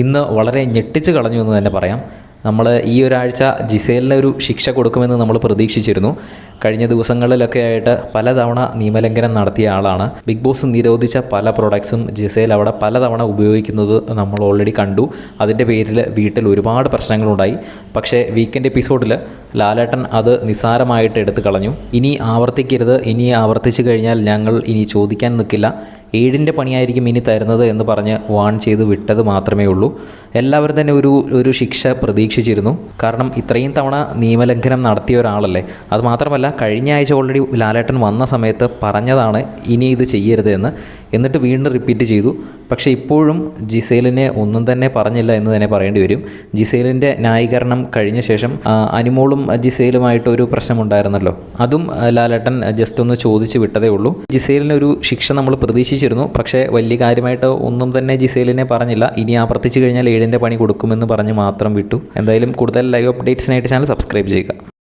ഇന്ന് വളരെ ഞെട്ടിച്ച് കളഞ്ഞു എന്ന് തന്നെ പറയാം. നമ്മൾ ഈ ഒരാഴ്ച ജിസേലിന് ഒരു ശിക്ഷ കൊടുക്കുമെന്ന് നമ്മൾ പ്രതീക്ഷിച്ചിരുന്നു. കഴിഞ്ഞ ദിവസങ്ങളിലൊക്കെ ആയിട്ട് പലതവണ നിയമലംഘനം നടത്തിയ ആളാണ്. ബിഗ് ബോസ് നിരോധിച്ച പല പ്രൊഡക്ട്സും ജിസേൽ അവിടെ പലതവണ ഉപയോഗിക്കുന്നത് നമ്മൾ ഓൾറെഡി കണ്ടു. അതിൻ്റെ പേരിൽ വീട്ടിൽ ഒരുപാട് പ്രശ്നങ്ങളുണ്ടായി. പക്ഷേ വീക്കെൻഡ് എപ്പിസോഡിൽ ലാലേട്ടൻ അത് നിസ്സാരമായിട്ട് എടുത്തു കളഞ്ഞു. ഇനി ആവർത്തിക്കരുത്, ഇനി ആവർത്തിച്ചു കഴിഞ്ഞാൽ ഞങ്ങൾ ഇനി ചോദിക്കാൻ നിൽക്കില്ല, 7ൻ്റെ പണിയായിരിക്കും ഇനി തരുന്നത് എന്ന് പറഞ്ഞ് വാൺ ചെയ്ത് വിട്ടത് മാത്രമേ ഉള്ളൂ. എല്ലാവരും തന്നെ ഒരു ശിക്ഷ പ്രതീക്ഷിച്ചിരുന്നു. കാരണം ഇത്രയും തവണ നിയമലംഘനം നടത്തിയ ഒരാളല്ലേ. അതുമാത്രമല്ല, കഴിഞ്ഞ ആഴ്ച ഓൾറെഡി ലാലേട്ടൻ വന്ന സമയത്ത് പറഞ്ഞതാണ് ഇനി ഇത് ചെയ്യരുത് എന്ന്. എന്നിട്ട് വീണ്ടും റിപ്പീറ്റ് ചെയ്തു. പക്ഷേ ഇപ്പോഴും ജിസേലിനെ ഒന്നും തന്നെ പറഞ്ഞില്ല എന്ന് തന്നെ പറയേണ്ടി വരും. ജിസേലിൻ്റെ ന്യായീകരണം കഴിഞ്ഞ ശേഷം അനുമോളും ജിസേലുമായിട്ട് ഒരു പ്രശ്നമുണ്ടായിരുന്നല്ലോ, അതും ലാലേട്ടൻ ജസ്റ്റ് ഒന്ന് ചോദിച്ച് വിട്ടതേ ഉള്ളൂ. ജിസേലിനൊരു ശിക്ഷ നമ്മൾ പ്രതീക്ഷിച്ചിരുന്നു. പക്ഷേ വലിയ കാര്യമായിട്ട് ഒന്നും തന്നെ ജിസേലിനെ പറഞ്ഞില്ല. ഇനി ആവർത്തിച്ച് കഴിഞ്ഞാൽ 7ൻ്റെ പണി കൊടുക്കുമെന്ന് പറഞ്ഞ് മാത്രം വിട്ടു. എന്തായാലും കൂടുതൽ ലൈവ് അപ്ഡേറ്റ്സിനായിട്ട് ചാനൽ സബ്സ്ക്രൈബ് ചെയ്യുക.